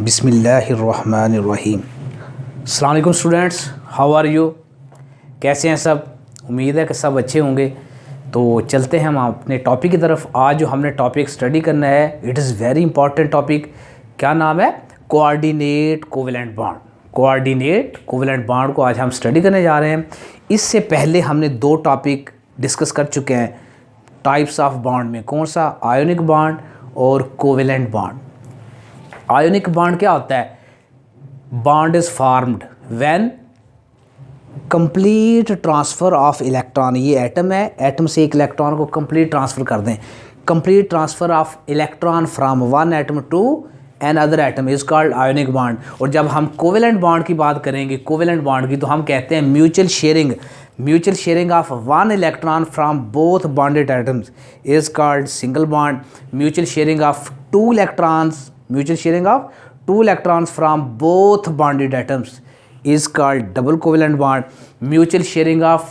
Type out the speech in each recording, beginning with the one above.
बिस्मिल्लाहिर्रहमानिर्रहीम। अस्सलाम वालेकुम स्टूडेंट्स, हाउ आर यू? कैसे हैं सब? उम्मीद है कि सब अच्छे होंगे। तो चलते हैं हम अपने टॉपिक की तरफ। आज जो हमने टॉपिक स्टडी करना है, it is very important topic. क्या नाम है? Coordinate covalent bond. Coordinate covalent bond को आज हम स्टडी करने जा रहे हैं। इससे पहले हमने दो टॉपिक डिस्कस कर चुके हैं टाइप्स ऑफ बॉन्ड में। कौन सा? आयोनिक बॉन्ड और कोवेलेंट बॉन्ड। आयोनिक बॉन्ड क्या होता है? Bond is formed when complete transfer of electron. ये एटम है, एटम से एक इलेक्ट्रॉन को कंप्लीट ट्रांसफ़र कर दें। Complete transfer of electron from one atom to another atom is called ionic bond. और जब हम कोवेलेंट बॉन्ड की बात करेंगे, कोवेलेंट बॉन्ड की, तो हम कहते हैं mutual sharing of one electron from both bonded atoms is called single bond. Mutual sharing of two electrons from both bonded atoms is called double covalent bond. Mutual sharing of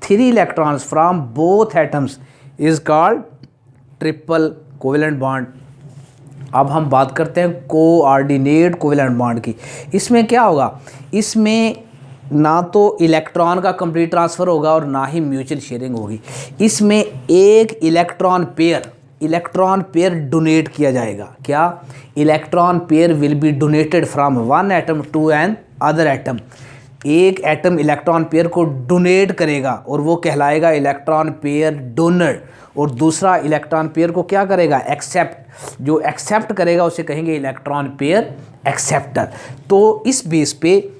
three electrons from both atoms is called triple covalent bond. अब हम बात करते हैं coordinate covalent bond की। इसमें क्या होगा? इसमें ना तो इलेक्ट्रॉन का कंप्लीट ट्रांसफ़र होगा और ना ही म्यूचुअल शेयरिंग होगी। इसमें एक इलेक्ट्रॉन पेयर डोनेट किया जाएगा। क्या? Electron pair will be donated from one atom to another atom. एक एटम इलेक्ट्रॉन पेयर को डोनेट करेगा और वो कहलाएगा इलेक्ट्रॉन पेयर डोनर। और दूसरा इलेक्ट्रॉन पेयर को क्या करेगा? एक्सेप्ट। जो एक्सेप्ट करेगा उसे कहेंगे इलेक्ट्रॉन पेयर एक्सेप्टर। तो इस बेस पे,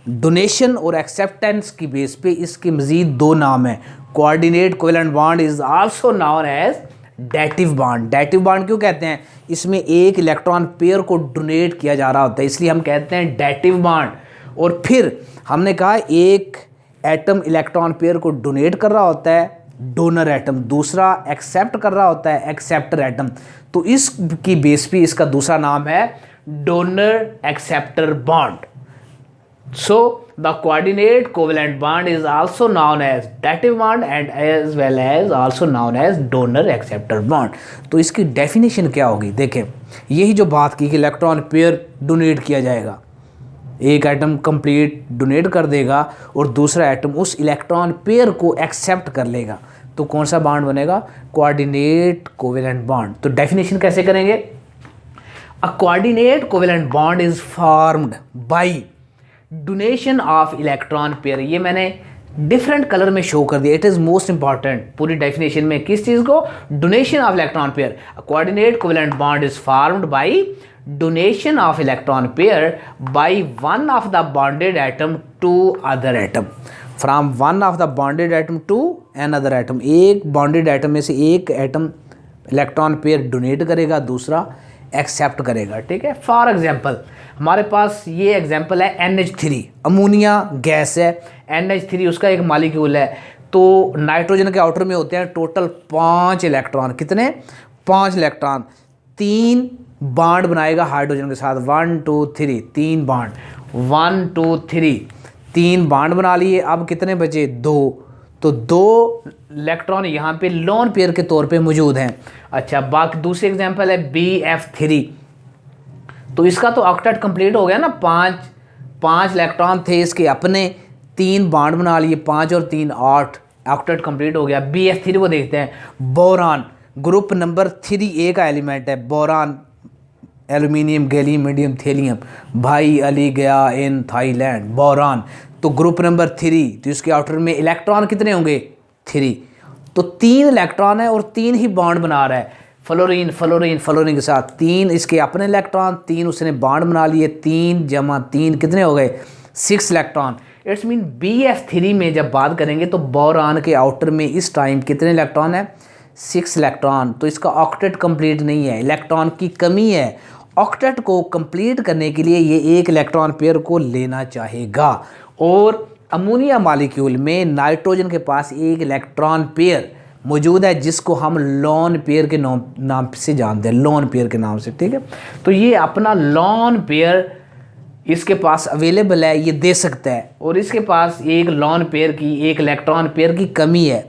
डोनेशन और एक्सेप्टेंस की बेस पे, इसके मज़ीद दो नाम हैं। Coordinate covalent bond is also known as dative bond. Dative bond क्यों कहते हैं? इसमें एक इलेक्ट्रॉन पेयर को डोनेट किया जा रहा होता है, इसलिए हम कहते हैं डैटिव बॉन्ड। और फिर हमने कहा एक एटम इलेक्ट्रॉन पेयर को डोनेट कर रहा होता है, डोनर एटम। दूसरा एक्सेप्ट कर रहा होता है, एक्सेप्टर एटम। तो इसकी बेस पे इसका दूसरा नाम है donor acceptor bond. So the coordinate covalent bond is also known as dative bond and as well as also known as donor acceptor bond. तो इसकी डेफिनेशन क्या होगी? देखें, यही जो बात की कि इलेक्ट्रॉन पेयर डोनेट किया जाएगा, एक एटम कंप्लीट डोनेट कर देगा और दूसरा एटम उस इलेक्ट्रॉन पेयर को एक्सेप्ट कर लेगा, तो कौन सा बॉन्ड बनेगा? Coordinate covalent bond. तो डेफिनेशन कैसे करेंगे? A coordinate covalent bond is formed by donation of electron pair. ये मैंने डिफरेंट कलर में शो कर दिया। इट इज़ मोस्ट इंपॉर्टेंट पूरी डेफिनेशन में। किस चीज़ को? Donation of electron pair. Coordinate covalent bond is formed by donation of electron pair by one of the bonded atom to other atom. From one of the bonded atom to another atom. एक bonded atom में से एक atom electron pair donate करेगा, दूसरा accept करेगा। ठीक है। For example हमारे पास ये एग्जाम्पल है NH3, अमोनिया गैस है। NH3 उसका एक मालिक्यूल है। तो नाइट्रोजन के आउटर में होते हैं टोटल 5 इलेक्ट्रॉन। कितने? 5 इलेक्ट्रॉन। 3 बॉन्ड बनाएगा हाइड्रोजन के साथ। 1 2 3, 3 बॉन्ड। 1 2 3, 3 बॉन्ड बना लिए। अब कितने बचे? 2। तो 2 इलेक्ट्रॉन यहाँ पे लोन पेयर के तौर पे मौजूद हैं। अच्छा, बाकी दूसरी एग्जांपल है BF3। तो इसका तो ऑक्टेट कंप्लीट हो गया ना। 5 इलेक्ट्रॉन थे इसके अपने, 3 बॉन्ड बना लिए, 5 और 3 8, ऑक्टेट कंप्लीट हो गया। BF3 को देखते हैं। बोरान, ग्रुप नंबर 3A का एलिमेंट है। Boron, aluminium, gallium, medium, thallium. भाई अली गया इन थाईलैंड। बोरान तो ग्रुप नंबर 3। तो इसके आउटर में इलेक्ट्रॉन कितने होंगे? 3। तो 3 इलेक्ट्रॉन है और 3 ही बॉन्ड बना रहा है। फ्लोरीन के साथ 3 इसके अपने इलेक्ट्रॉन, 3 उसने बॉन्ड बना लिए। 3 जमा 3 कितने हो गए? 6 इलेक्ट्रॉन। इट्स मीन BF3 में जब बात करेंगे तो बोरान के आउटर में इस टाइम कितने इलेक्ट्रॉन है? 6 इलेक्ट्रॉन। तो इसका ऑक्टेट कंप्लीट नहीं है, इलेक्ट्रॉन की कमी है। ऑक्टेट को कंप्लीट करने के लिए ये एक इलेक्ट्रॉन पेयर को लेना चाहेगा। और अमोनिया मॉलिक्यूल में नाइट्रोजन के पास एक इलेक्ट्रॉन पेयर मौजूद है जिसको हम लोन पेयर के नाम से जानते हैं, लोन पेयर के नाम से। ठीक है। तो ये अपना लोन पेयर इसके पास अवेलेबल है, ये दे सकता है। और इसके पास एक लोन पेयर की, एक इलेक्ट्रॉन पेयर की कमी है।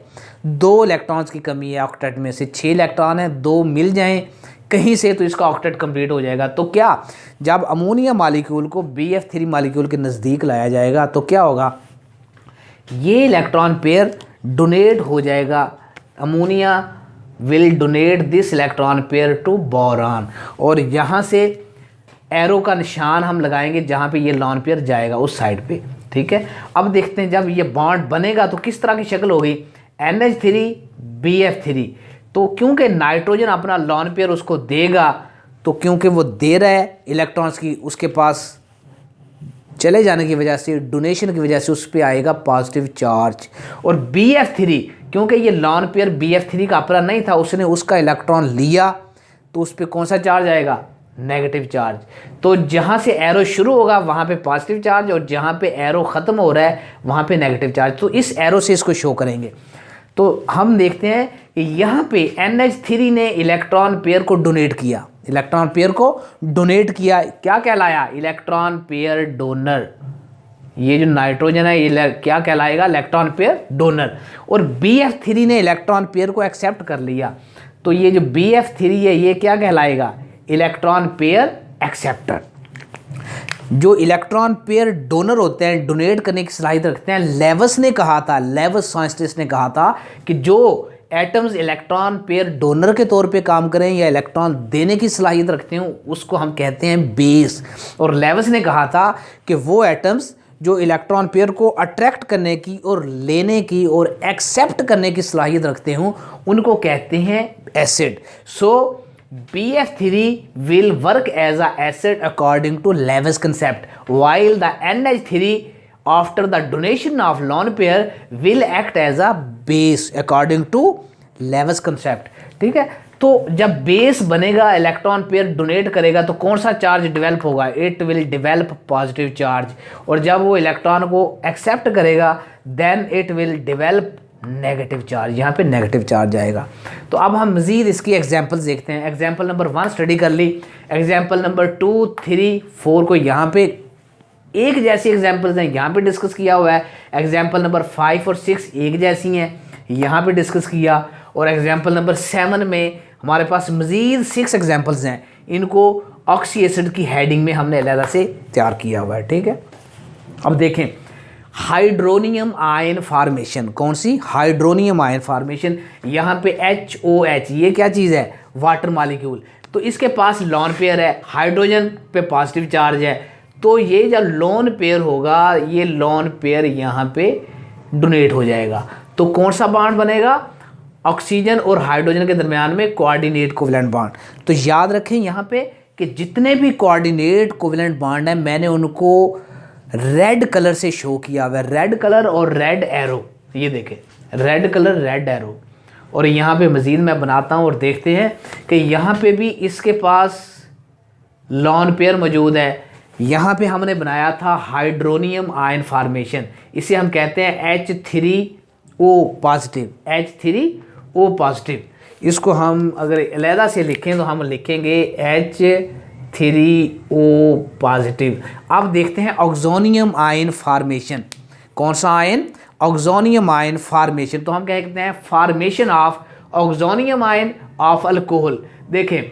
2 इलेक्ट्रॉन्स की कमी है ऑक्टेट में से। 6 इलेक्ट्रॉन है, 2 मिल जाएं कहीं से, तो इसका ऑक्टेट कंप्लीट हो जाएगा। तो क्या, जब अमोनिया मालिक्यूल को BF3 मालिक्यूल के नज़दीक लाया जाएगा तो क्या होगा, ये इलेक्ट्रॉन पेयर डोनेट हो जाएगा। Ammonia will donate this electron pair to boron, और यहाँ से एरो का निशान हम लगाएंगे जहाँ पे ये लॉन पेयर जाएगा उस साइड पे, ठीक है। अब देखते हैं जब ये बॉन्ड बनेगा तो किस तरह की शक्ल होगी, NH3 BF3। तो क्योंकि नाइट्रोजन अपना लॉन पेयर उसको देगा, तो क्योंकि वो दे रहा है इलेक्ट्रॉन्स की, उसके पास चले जाने की वजह से, डोनेशन की वजह से उस पर आएगा पॉजिटिव चार्ज। और BF3 क्योंकि ये लॉन पेयर BF3 का अपना नहीं था, उसने उसका इलेक्ट्रॉन लिया, तो उस पर कौन सा चार्ज आएगा, नेगेटिव चार्ज। तो जहाँ से एरो शुरू होगा वहाँ पे पॉजिटिव चार्ज, और जहाँ पे एरो ख़त्म हो रहा है वहाँ पे नेगेटिव चार्ज। तो इस एरो से इसको शो करेंगे। तो हम देखते हैं कि यहाँ पे NH3 ने इलेक्ट्रॉन पेयर को डोनेट किया, इलेक्ट्रॉन पेयर को डोनेट किया, क्या कहलाया, इलेक्ट्रॉन पेयर डोनर। ये जो नाइट्रोजन है ये क्या कहलाएगा, इलेक्ट्रॉन पेयर डोनर। और BF3 ने इलेक्ट्रॉन पेयर को एक्सेप्ट कर लिया, तो ये जो BF3 है ये क्या कहलाएगा, इलेक्ट्रॉन पेयर एक्सेप्टर। जो इलेक्ट्रॉन पेयर डोनर होते हैं, डोनेट करने की सलाहियत रखते हैं, लेवस ने कहा था, लेवस साइंटिस्ट ने कहा था कि जो एटम्स इलेक्ट्रॉन पेयर डोनर के तौर पे काम करें या इलेक्ट्रॉन देने की सलाहियत रखते हैं उसको हम कहते हैं बेस। और लेवस ने कहा था कि वो एटम्स जो इलेक्ट्रॉन पेयर को अट्रैक्ट करने की और लेने की और एक्सेप्ट करने की सलाहियत रखते हों उनको कहते हैं acid. So BF3 will work as a acid according to Lewis concept, while the NH3 after the donation of lone pair will act as a base according to Lewis concept। ठीक है, तो जब बेस बनेगा, electron pair donate करेगा तो कौन सा charge develop होगा, it will develop positive charge. और जब वो इलेक्ट्रॉन को एक्सेप्ट करेगा then it will develop negative charge, यहाँ पे नेगेटिव चार्ज आएगा। तो अब हम मज़ीद इसकी एग्जांपल्स देखते हैं। एग्जांपल नंबर 1 स्टडी कर ली, एग्जांपल नंबर 2, 3, 4 को यहाँ पे एक जैसी एग्जांपल्स हैं, यहाँ पे डिस्कस किया हुआ है। एग्जांपल नंबर 5 और 6 एक जैसी हैं, यहाँ पे डिस्कस किया। और एग्जांपल नंबर 7 में हमारे पास मज़ीद 6 एग्जांपल्स हैं, इनको ऑक्सी एसिड की हेडिंग में हमने अलग से तैयार किया हुआ है। ठीक है, अब देखें हाइड्रोनियम आयन फार्मेशन, कौन सी, हाइड्रोनियम आयन फार्मेशन। यहाँ पे HOH ये क्या चीज़ है, वाटर मॉलिक्यूल। तो इसके पास लॉन पेयर है, हाइड्रोजन पे पॉजिटिव चार्ज है, तो ये जब लोन पेयर होगा ये लोन पेयर यहाँ पे डोनेट हो जाएगा। तो कौन सा बॉन्ड बनेगा, ऑक्सीजन और हाइड्रोजन के दरमियान में कोऑर्डिनेट कोवेलेंट बॉन्ड। तो याद रखें यहाँ पे कि जितने भी कोऑर्डिनेट कोवेलेंट बॉन्ड हैं मैंने उनको रेड कलर से शो किया हुआ है, रेड कलर और रेड एरो, ये देखें रेड कलर रेड एरो। और यहाँ पे मज़ीद मैं बनाता हूँ और देखते हैं कि यहाँ पे भी इसके पास लॉन पेयर मौजूद है। यहाँ पे हमने बनाया था हाइड्रोनियम आयन फार्मेशन, इसे हम कहते हैं H3O पॉजिटिव, H3O पॉजिटिव। इसको हम अगर अलहदा से लिखें तो हम लिखेंगे H3O पॉजिटिव। अब देखते हैं ऑक्सोनियम आयन फार्मेशन, कौन सा आयन, ऑक्सोनियम आयन फार्मेशन। तो हम क्या कहते हैं, formation of oxonium ion of alcohol. देखें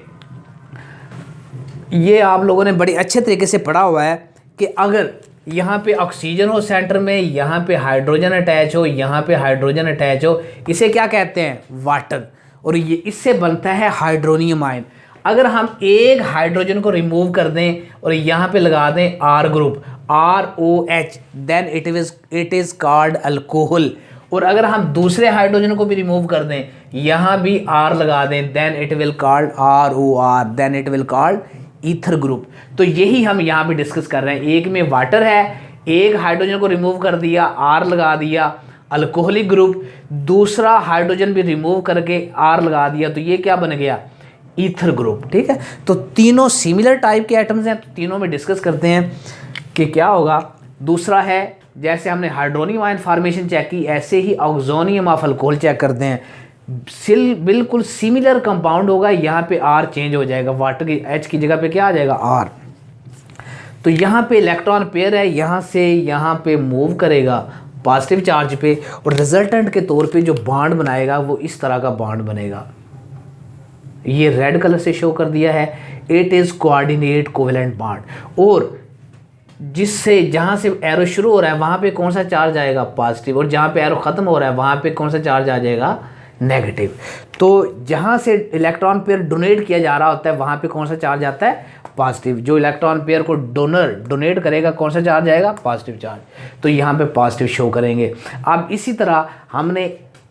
ये आप लोगों ने बड़े अच्छे तरीके से पढ़ा हुआ है कि अगर यहाँ पे ऑक्सीजन हो सेंटर में, यहाँ पे हाइड्रोजन अटैच हो, यहाँ पे हाइड्रोजन अटैच हो, इसे क्या कहते हैं, वाटर। और ये इससे बनता है हाइड्रोनियम आयन। अगर हम एक हाइड्रोजन को रिमूव कर दें और यहाँ पे लगा दें R group, ROH, then it is called alcohol. और अगर हम दूसरे हाइड्रोजन को भी रिमूव कर दें, यहाँ भी R लगा दें, then it will called ROR, then it will called ether group. तो यही हम यहाँ पे डिस्कस कर रहे हैं। एक में वाटर है, एक हाइड्रोजन को रिमूव कर दिया, R लगा दिया, अल्कोहलिक ग्रुप, दूसरा हाइड्रोजन भी रिमूव करके R लगा दिया, तो ये क्या बन गया, ईथर ग्रुप। ठीक है, तो तीनों सिमिलर टाइप के एटम्स हैं, तो तीनों में डिस्कस करते हैं कि क्या होगा। दूसरा है जैसे हमने हाइड्रोनियम आयन फार्मेशन चेक की, ऐसे ही ऑक्सोनियम ऑफ अल्कोहल चेक करते हैं। बिल्कुल सिमिलर कंपाउंड होगा, यहाँ पे R चेंज हो जाएगा, वाटर की H की जगह पे क्या आ जाएगा, R। तो यहाँ पे इलेक्ट्रॉन पेयर है, यहाँ से यहाँ पे मूव करेगा पॉजिटिव चार्ज पे, और रिजल्टेंट के तौर पे जो बॉन्ड बनाएगा वो इस तरह का बॉन्ड बनेगा। ये रेड कलर से शो कर दिया है, it is coordinate covalent bond. और जिससे जहाँ से एरो शुरू हो रहा है वहाँ पे कौन सा चार्ज आएगा, पॉजिटिव, और जहाँ पे एरो ख़त्म हो रहा है वहाँ पे कौन सा चार्ज आ जाएगा, नेगेटिव। तो जहाँ से इलेक्ट्रॉन पेयर डोनेट किया जा रहा होता है वहाँ पे कौन सा चार्ज आता है, पॉजिटिव। जो इलेक्ट्रॉन पेयर को डोनेट करेगा कौन सा चार्ज आएगा, पॉजिटिव चार्ज। तो यहाँ पे पॉजिटिव शो करेंगे। अब इसी तरह हमने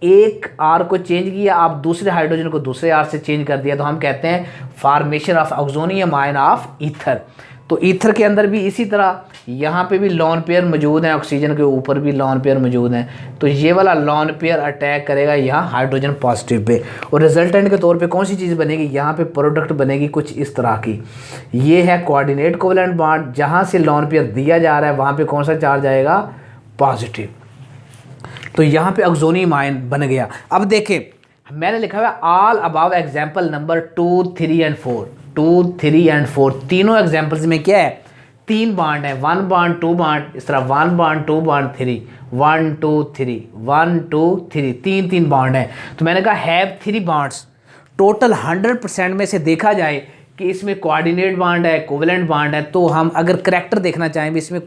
एक आर को चेंज किया, आप दूसरे हाइड्रोजन को दूसरे आर से चेंज कर दिया, तो हम कहते हैं formation of oxonium ion of ether. तो ईथर के अंदर भी इसी तरह यहाँ पे भी लॉन पेयर मौजूद हैं, ऑक्सीजन के ऊपर भी लॉन पेयर मौजूद हैं। तो ये वाला लॉन पेयर अटैक करेगा यहाँ हाइड्रोजन पॉजिटिव पे, और रिजल्टेंट के तौर पे कौन सी चीज़ बनेगी, यहाँ पे प्रोडक्ट बनेगी कुछ इस तरह की। ये है कोऑर्डिनेट कोवेलेंट बॉन्ड, जहाँ से लॉन पेयर दिया जा रहा है वहाँ पे कौन सा चार्ज आएगा, पॉजिटिव। तो यहाँ पे ऑक्सोनियम आयन बन गया। अब देखें मैंने लिखा हुआ है all above example number 2, 3 and 4। 2, 3 and 4 तीनों एग्जाम्पल्स में क्या है, 3 बॉन्ड है, 1 बॉन्ड 2 बॉन्ड, इस तरह 1 बॉन्ड 2 बॉन्ड 3, 1 2 3, 1 2 3, 3 बॉन्ड है। तो मैंने कहा हैव 3 बॉन्ड्स। टोटल 100% में से देखा जाए कि इसमें कोऑर्डिनेट बॉन्ड है, कोवेलेंट बॉन्ड है, तो हम अगर करैक्टर देखना चाहें भी इसमें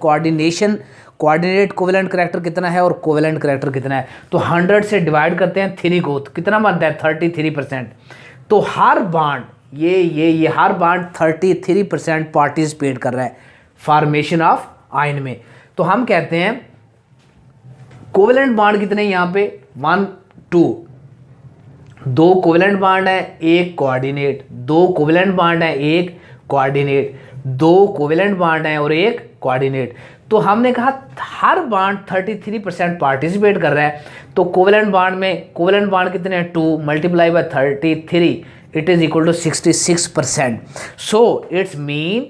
कोऑर्डिनेट कोवेलेंट करैक्टर कितना है और कोवेलेंट करैक्टर कितना है, तो 100 से डिवाइड करते हैं 3 को, तो कितना बनता है 33%। तो हर बॉन्ड ये हर बॉन्ड 33% पार्टिसिपेट कर रहा है फॉर्मेशन ऑफ आयन में। तो हम कहते हैं कोवेलेंट बॉन्ड कितने यहाँ पे 1 2, 2 कोवेलेंट बॉन्ड है, 1 कोऑर्डिनेट, 2 कोवेलेंट बॉन्ड है, 1 कोऑर्डिनेट, 2 कोवेलेंट बॉन्ड है और 1 कोऑर्डिनेट। तो हमने कहा हर बॉन्ड 33% पार्टिसिपेट कर रहा है। तो कोवेलेंट बॉन्ड कितने हैं, 2 multiply by 33, it is equal to 66%. So it's mean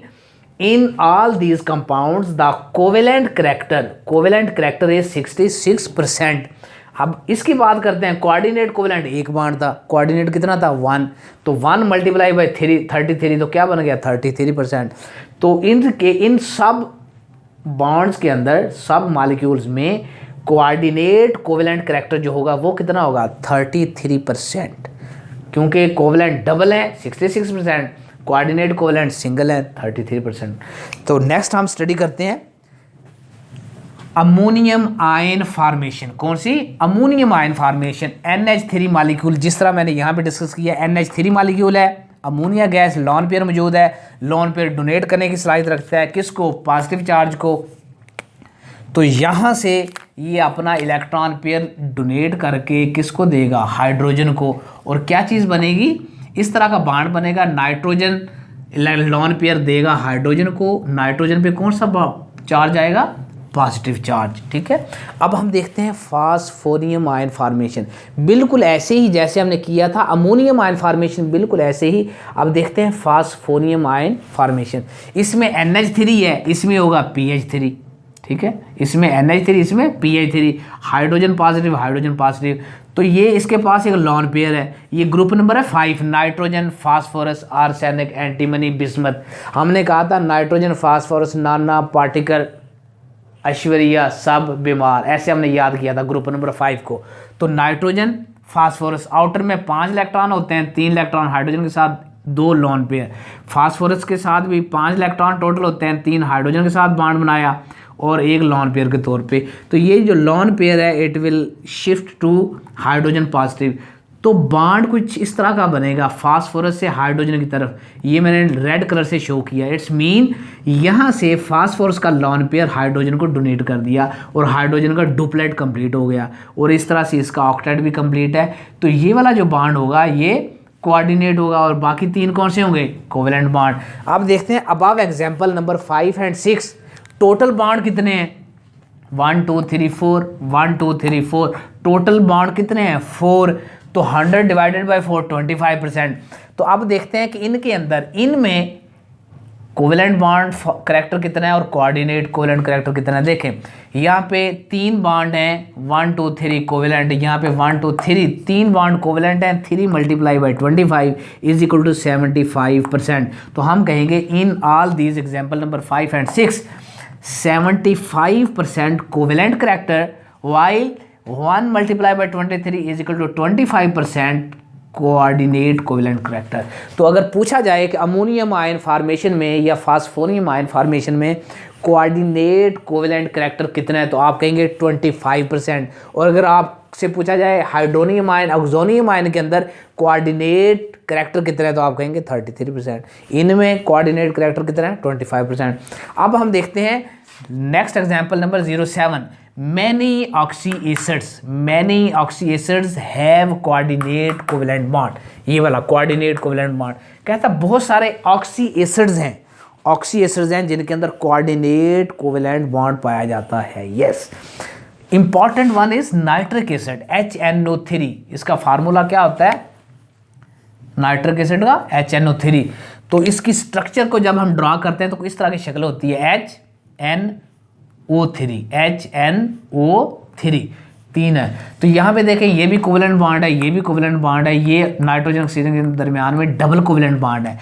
in all these compounds the covalent character is 66%. अब इसकी बात करते हैं कोऑर्डिनेट कोवेलेंट, एक बॉन्ड था, कोऑर्डिनेट कितना था 1, तो 1 मल्टीप्लाई बाई 33 तो क्या बन गया 33%। तो इन सब बॉन्ड्स के अंदर सब मॉलिक्यूल्स में कोऑर्डिनेट कोवेलेंट करैक्टर जो होगा वो कितना होगा 33%, क्योंकि कोवेलेंट डबल है 66%, कोऑर्डिनेट कोवेलेंट सिंगल है 33%। तो नेक्स्ट हम स्टडी करते हैं अमोनियम आयन फॉर्मेशन। कौन सी, ammonium ion formation. NH3 molecule, जिस तरह मैंने यहाँ पे डिस्कस किया, NH3 मॉलिक्यूल है, अमोनिया गैस, लॉन पेयर मौजूद है, लॉन पेयर डोनेट करने की सलाहियत रखता है, किसको, पॉजिटिव चार्ज को। तो यहाँ से ये अपना इलेक्ट्रॉन पेयर डोनेट करके किसको देगा, हाइड्रोजन को, और क्या चीज़ बनेगी, इस तरह का बॉन्ड बनेगा, नाइट्रोजन लॉन पेयर देगा हाइड्रोजन को, नाइट्रोजन पे कौन सा चार्ज आएगा, पॉजिटिव चार्ज। ठीक है, अब हम देखते हैं फास्फोनियम आयन फॉर्मेशन, बिल्कुल ऐसे ही जैसे हमने किया था अमोनियम आयन फॉर्मेशन, बिल्कुल ऐसे ही। अब देखते हैं फास्फोनियम आयन फॉर्मेशन। इसमें NH3 है, इसमें होगा PH3। ठीक है, इसमें NH3, इसमें PH3, हाइड्रोजन पॉजिटिव। तो ये इसके पास एक लॉन पेयर है, ये ग्रुप नंबर है 5, nitrogen, phosphorus, arsenic, antimony, bismuth. हमने कहा था नाइट्रोजन, फास्फोरस, नाना, पार्टिकल, ऐश्वर्या, सब बीमार, ऐसे हमने याद किया था ग्रुप नंबर 5 को। तो नाइट्रोजन, फास्फोरस, आउटर में 5 इलेक्ट्रॉन होते हैं, 3 इलेक्ट्रॉन हाइड्रोजन के साथ, 2 लॉन पेयर। फास्फोरस के साथ भी 5 इलेक्ट्रॉन टोटल होते हैं, 3 हाइड्रोजन के साथ बॉन्ड बनाया और 1 लॉन पेयर के तौर पे। तो ये जो लॉन पेयर है it will shift to hydrogen positive. तो बॉन्ड कुछ इस तरह का बनेगा फास्फोरस से हाइड्रोजन की तरफ, ये मैंने रेड कलर से शो किया। इट्स मीन यहाँ से फास्फोरस का लॉन पेयर हाइड्रोजन को डोनेट कर दिया और हाइड्रोजन का डुप्लेट कंप्लीट हो गया, और इस तरह से इसका ऑक्टेट भी कंप्लीट है। तो ये वाला जो बॉन्ड होगा ये कोऑर्डिनेट होगा, और बाकी 3 कौन से होंगे, कोवेलेंट बॉन्ड। अब देखते हैं above example number 5 and 6, total bond कितने हैं, 1 2 3 4, 1 2 3 4, टोटल बॉन्ड कितने हैं 4। तो 100 डिवाइडेड बाई 4 25%। तो अब देखते हैं कि इनके अंदर, इनमें कोवेलेंट बॉन्ड करैक्टर कितना है और कोऑर्डिनेट कोवेलेंट करैक्टर कितना है। देखें यहाँ पे 3 बॉन्ड हैं, 1 2 3 कोवेलेंट, यहाँ पे 1 2 3 3 बॉन्ड कोवेलेंट हैं, 3 multiply by 25 is equal to 75%। तो हम कहेंगे in all these example number 5 and 6 75% covalent character, while 1 multiply by 23 is equal to 25% coordinate covalent character. तो अगर पूछा जाए कि अमोनियम आयन फॉर्मेशन में या फास्फोनियम आयन फॉर्मेशन में कोऑर्डिनेट कोवेलेंट करेक्टर कितना है, तो आप कहेंगे 25%। और अगर आपसे पूछा जाए हाइड्रोनियम आयन ऑक्सोनियम आयन के अंदर कोऑर्डिनेट करेक्टर कितना है, तो आप कहेंगे 33%। इनमें कोऑर्डिनेट करेक्टर कितना है, 25%। अब हम देखते हैं next example number 07। Many oxy acids have coordinate covalent bond. ये वाला कोऑर्डिनेट कोवेलेंट बॉन्ड कहता बहुत सारे ऑक्सी एसिड्स हैं जिनके अंदर कोऑर्डिनेट कोवेलेंट बॉन्ड पाया जाता है। Yes, important one is nitric acid HNO3। इसका फार्मूला क्या होता है नाइट्रिक एसिड का, HNO3। तो इसकी स्ट्रक्चर को जब हम ड्रॉ करते हैं तो इस तरह की शक्ल होती है HNO3 तीन है। तो यहाँ पे देखें ये भी कोवेलेंट बॉन्ड है, ये भी कोवेलेंट बॉन्ड है, ये नाइट्रोजन ऑक्सीजन के दरमियान में डबल कोवेलेंट बॉन्ड है।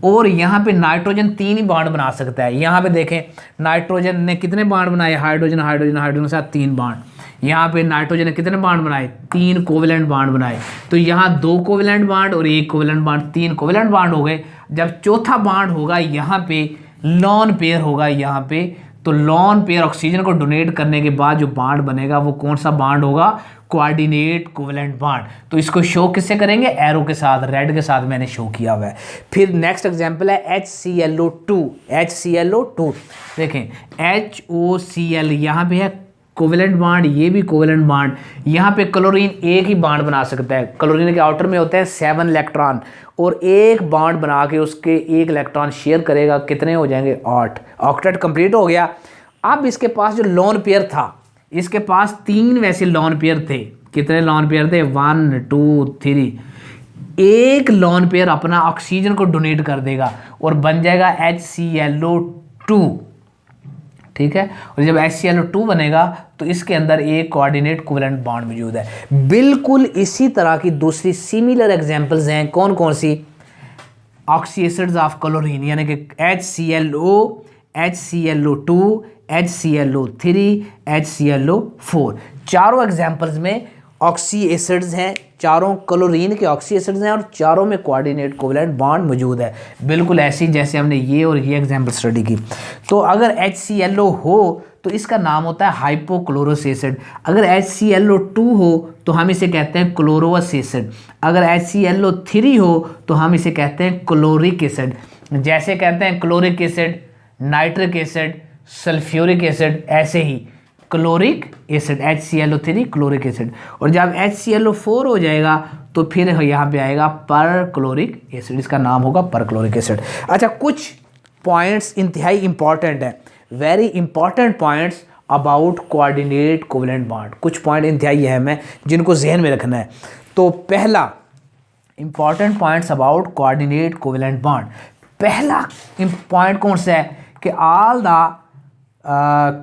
और यहाँ पे नाइट्रोजन 3 ही बॉन्ड बना सकता है। यहाँ पे देखें नाइट्रोजन ने कितने बॉन्ड बनाए, हाइड्रोजन के साथ 3 बॉन्ड। यहाँ पे नाइट्रोजन ने कितने बॉन्ड बनाए, 3 कोवेलेंट बॉन्ड बनाए। तो यहाँ 2 कोवेलेंट बॉन्ड और 1 कोवेलेंट बॉन्ड, 3 कोवेलेंट बॉन्ड हो गए। जब चौथा बॉन्ड होगा यहाँ पे लॉन पेयर होगा यहाँ पे, तो लॉन पेयर ऑक्सीजन को डोनेट करने के बाद जो बॉन्ड बनेगा वो कौन सा बॉन्ड होगा, कोऑर्डिनेट कोवेलेंट बॉन्ड। तो इसको शो किससे करेंगे, एरो के साथ, रेड के साथ मैंने शो किया हुआ है। फिर नेक्स्ट एग्जांपल है HClO2। देखें HOCl यहाँ पे है कोवेलेंट बॉन्ड, ये भी कोवेलेंट बॉन्ड। यहाँ पे क्लोरीन एक ही बॉन्ड बना सकता है। क्लोरीन के आउटर में होते हैं 7 इलेक्ट्रॉन और एक बॉन्ड बना के उसके 1 इलेक्ट्रॉन शेयर करेगा, कितने हो जाएंगे 8। ऑक्टेट कंप्लीट हो गया। अब इसके पास जो लोन पेयर था, इसके पास 3 वैसे लोन पेयर थे। कितने लोन पेयर थे, 1 2 3। एक लोन पेयर अपना ऑक्सीजन को डोनेट कर देगा और बन जाएगा HClO2, ठीक है। और जब HClO2 बनेगा तो इसके अंदर एक कोऑर्डिनेट कोवेलेंट बॉन्ड मौजूद है। बिल्कुल इसी तरह की दूसरी सिमिलर एग्जांपल्स हैं। कौन कौन सी, ऑक्सी एसिड्स ऑफ क्लोरीन यानी कि HClO, HClO2, HClO3, HClO4। चारों एग्जांपल्स में ऑक्सी एसिड्स हैं, चारों क्लोरीन के ऑक्सी एसिड्स हैं और चारों में कोऑर्डिनेट कोवेलेंट बॉन्ड मौजूद है। बिल्कुल ऐसी जैसे हमने ये और ये एग्जांपल स्टडी की। तो अगर HClO हो तो इसका नाम होता है हाइपोक्लोरस एसिड। अगर HClO2 हो तो हम इसे कहते हैं क्लोरोस एसिड। अगर HClO3 हो तो हम इसे कहते हैं क्लोरिक एसिड। जैसे कहते हैं chloric acid, nitric acid, sulphuric acid, ऐसे ही chloric acid HClO3 chloric acid. और जब HClO4 हो जाएगा तो फिर यहाँ पे आएगा परक्लोरिक एसिड, इसका नाम होगा परक्लोरिक एसिड। अच्छा, कुछ पॉइंट्स इंतहाई इंपॉर्टेंट है, very important points about coordinate covalent bond. कुछ पॉइंट इंतहाई अहम है जिनको जहन में रखना है। तो पहला important points about coordinate covalent bond, पहला पॉइंट कौन सा है कि all the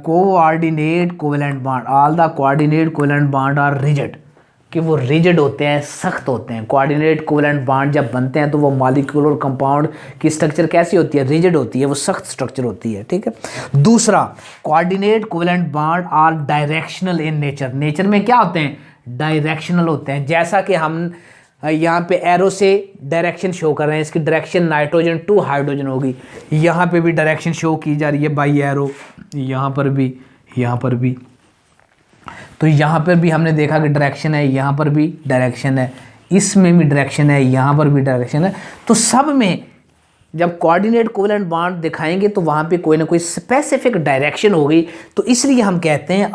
coordinate covalent bond, all the coordinate covalent bond are rigid, कि वो रिजिड होते हैं, सख्त होते हैं। कोऑर्डिनेट कोवेलेंट बॉन्ड जब बनते हैं तो वो मॉलिक्यूलर कंपाउंड की स्ट्रक्चर कैसी होती है, रिजिड होती है, वो सख्त स्ट्रक्चर होती है, ठीक है। दूसरा, coordinate covalent bond are directional in nature. Nature में क्या होते हैं, डायरेक्शनल होते हैं। जैसा कि हम यहाँ पे एरो से डायरेक्शन शो कर रहे हैं, इसकी डायरेक्शन नाइट्रोजन टू हाइड्रोजन होगी। यहाँ पे भी डायरेक्शन शो की जा रही है बाई एरो, यहाँ पर भी, यहाँ पर भी। तो यहाँ पर भी हमने देखा कि डायरेक्शन है, यहाँ पर भी डायरेक्शन है, इसमें भी डायरेक्शन है, यहाँ पर भी डायरेक्शन है। तो सब में जब कोऑर्डिनेट कोवेलेंट बॉन्ड दिखाएंगे तो वहाँ पे कोई ना कोई स्पेसिफिक डायरेक्शन होगी। तो इसलिए हम कहते हैं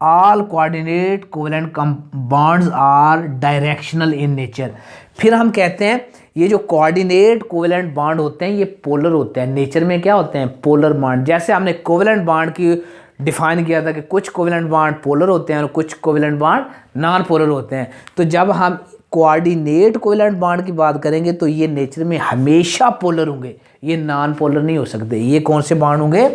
all coordinate covalent bonds are directional in nature. फिर हम कहते हैं ये जो कोऑर्डिनेट कोवेलेंट बॉन्ड होते हैं ये पोलर होते हैं। नेचर में क्या होते हैं, पोलर बॉन्ड। जैसे हमने कोवेलेंट बॉन्ड की डिफाइन किया था कि कुछ कोवेलेंट बॉन्ड पोलर होते हैं और कुछ कोवेलेंट बॉन्ड नॉन पोलर होते हैं। तो जब हम कोऑर्डिनेट कोवेलेंट बॉन्ड की बात करेंगे तो ये नेचर में हमेशा पोलर होंगे, ये नॉन पोलर नहीं हो सकते। ये कौन से बॉन्ड होंगे,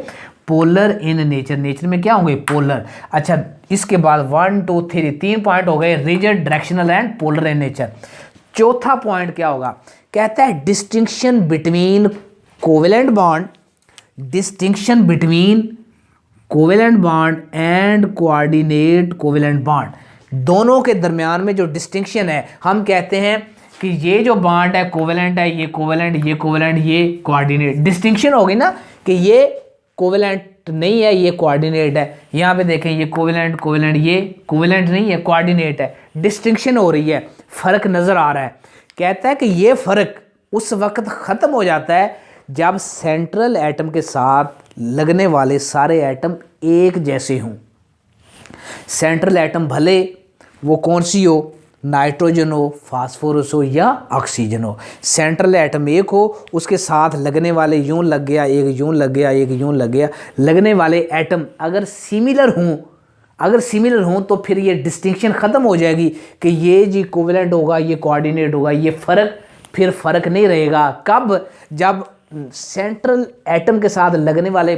पोलर इन नेचर। नेचर में क्या होंगे, पोलर। अच्छा, इसके बाद 1 2 3 3 पॉइंट हो गए, rigid, directional and polar in nature. चौथा पॉइंट क्या होगा, कहता है distinction between covalent bond, distinction between covalent bond and coordinate covalent bond. दोनों के दरमियान में जो डिस्टिंक्शन है, हम कहते हैं कि ये जो बॉन्ड है कोवेलेंट है, ये कोवेलेंट, ये कोवेलेंट, ये कोऑर्डिनेट। डिस्टिंक्शन होगी ना कि ये कोवेलेंट नहीं है, ये कोऑर्डिनेट है। यहाँ पे देखें ये कोवेलेंट कोवेलेंट, ये कोवेलेंट नहीं है, कोऑर्डिनेट है। डिस्टिंक्शन हो रही है, फ़र्क नज़र आ रहा है। कहता है कि ये फ़र्क उस वक्त ख़त्म हो जाता है जब सेंट्रल एटम के साथ लगने वाले सारे एटम एक जैसे हों। सेंट्रल एटम भले वो कौन सी हो, नाइट्रोजन हो, फास्फोरस हो या ऑक्सीजन हो, सेंट्रल एटम एक हो, उसके साथ लगने वाले यूं लग गया, एक यूं लग गया, एक यूं लग गया, लगने वाले एटम अगर सिमिलर हों तो फिर ये डिस्टिंक्शन ख़त्म हो जाएगी कि ये जी कोवेलेंट होगा, ये कोऑर्डिनेट होगा, ये फ़र्क नहीं रहेगा। कब? जब सेंट्रल एटम के साथ लगने वाले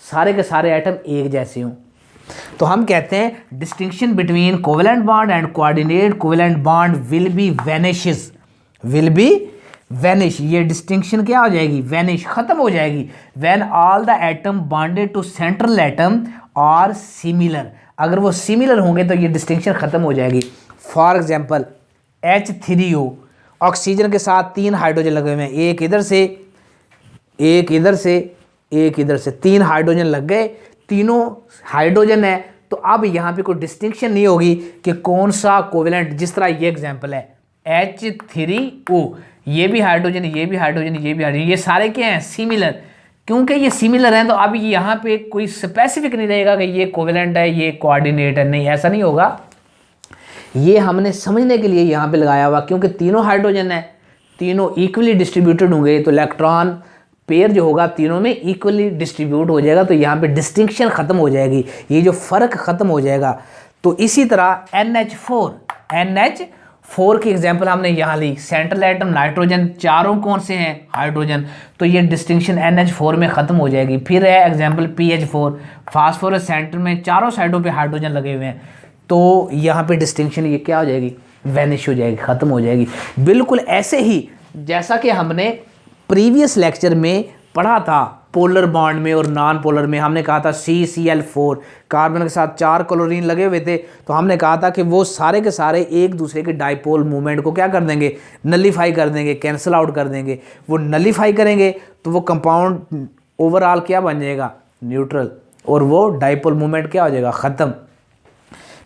सारे के सारे एटम एक जैसे हों। तो हम कहते हैं distinction between covalent bond and coordinate covalent bond will be vanish. ये डिस्टिंक्शन क्या हो जाएगी? वैनिश, खत्म हो जाएगी। When all the atom bonded to central atom are similar, अगर वो सिमिलर होंगे तो ये डिस्टिंक्शन खत्म हो जाएगी। फॉर एग्जांपल H3O, ऑक्सीजन के साथ 3 हाइड्रोजन लगे हुए हैं, एक इधर से, एक इधर से, एक इधर से, 3 हाइड्रोजन लग गए, तीनों हाइड्रोजन है। तो अब यहाँ पे कोई डिस्टिंक्शन नहीं होगी कि कौन सा कोवेलेंट। जिस तरह ये एग्जांपल है H3O, ये भी हाइड्रोजन, ये भी हाइड्रोजन, ये भी हाइड्रोजन, ये सारे क्या हैं? सिमिलर। क्योंकि ये सिमिलर हैं तो अब यहाँ पे कोई स्पेसिफिक नहीं रहेगा कि ये कोवेलेंट है, ये कोऑर्डिनेट है। नहीं, ऐसा नहीं होगा। ये हमने समझने के लिए यहाँ पे लगाया हुआ, क्योंकि तीनों हाइड्रोजन है, तीनों इक्वली डिस्ट्रीब्यूटेड होंगे तो इलेक्ट्रॉन पेयर जो होगा तीनों में इक्वली डिस्ट्रीब्यूट हो जाएगा, तो यहाँ पे डिस्टिंक्शन ख़त्म हो जाएगी, ये जो फ़र्क ख़त्म हो जाएगा। तो इसी तरह NH4 की एग्जांपल हमने यहाँ ली। सेंट्रल एटम नाइट्रोजन, चारों कौन से हैं? हाइड्रोजन। तो ये डिस्टिंक्शन NH4 में ख़त्म हो जाएगी। फिर है एग्जांपल PH4, फास्फोरस सेंटर में चारों साइडों पे हाइड्रोजन लगे हुए हैं, तो यहाँ पे डिस्टिंक्शन ये क्या हो जाएगी? वैनिश हो जाएगी, ख़त्म हो जाएगी। बिल्कुल ऐसे ही जैसा कि हमने प्रीवियस लेक्चर में पढ़ा था, पोलर बॉन्ड में और नॉन पोलर में हमने कहा था CCl4, कार्बन के साथ 4 क्लोरीन लगे हुए थे, तो हमने कहा था कि वो सारे के सारे एक दूसरे के डाइपोल मूवमेंट को क्या कर देंगे? नलीफाई कर देंगे, कैंसिल आउट कर देंगे। वो नलीफाई करेंगे तो वो कंपाउंड ओवरऑल क्या बन जाएगा? न्यूट्रल, और वो डाइपोल मूवमेंट क्या हो जाएगा? ख़त्म।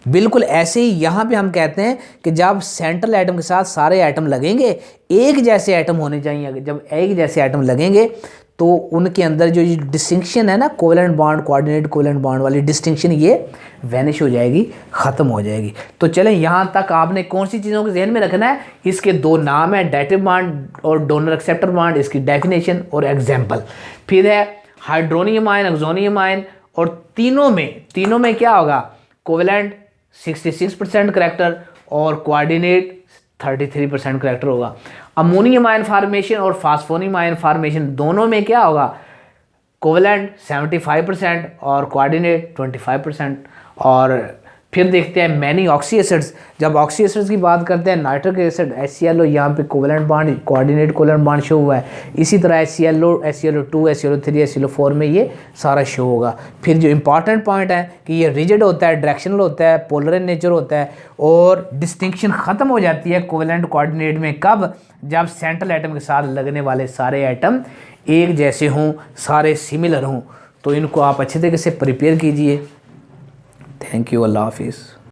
बिल्कुल ऐसे ही यहाँ पे हम कहते हैं कि जब सेंट्रल एटम के साथ सारे एटम लगेंगे, एक जैसे एटम होने चाहिए। जब एक जैसे एटम लगेंगे तो उनके अंदर जो डिस्टिंक्शन है ना, covalent bond coordinate covalent bond वाली डिस्टिंक्शन, ये वैनिश हो जाएगी, ख़त्म हो जाएगी। तो चलें, यहाँ तक आपने कौन सी चीज़ों को जहन में रखना है? इसके 2 नाम है, डायटिव बॉन्ड और डोनर एक्सेप्टर बॉन्ड, इसकी डेफिनेशन और एग्जाम्पल। फिर है हाइड्रोनियम आयन, एक्सोनियम आयन, और तीनों में क्या होगा? कोवेलेंट 66% करैक्टर और कोऑर्डिनेट 33% करैक्टर होगा। अमोनियम आयन फॉर्मेशन और फास्फोनियम आयन फॉर्मेशन दोनों में क्या होगा? कोवेलेंट 75% और कोऑर्डिनेट 25%। और फिर देखते हैं मैनी ऑक्सी एसिड्स। जब ऑक्सी एसिड्स की बात करते हैं, नाइट्रिक एसिड HClO, यहाँ पे covalent bond coordinate covalent bond show हुआ है। इसी तरह HClO, HClO2, HClO3, HClO4 में ये सारा शो होगा। फिर जो इंपॉर्टेंट पॉइंट है कि ये रिजिड होता है, डायरेक्शनल होता है, पोलर इन नेचर होता है, और डिस्टिंक्शन ख़त्म हो जाती है कोवेलेंट कोऑर्डिनेट में। कब? जब सेंट्रल एटम के साथ लगने वाले सारे एटम एक जैसे हों, सारे सिमिलर हों। तो इनको आप अच्छे तरीके से प्रिपेयर कीजिए। थैंक यू, अल्लाह हाफिज़।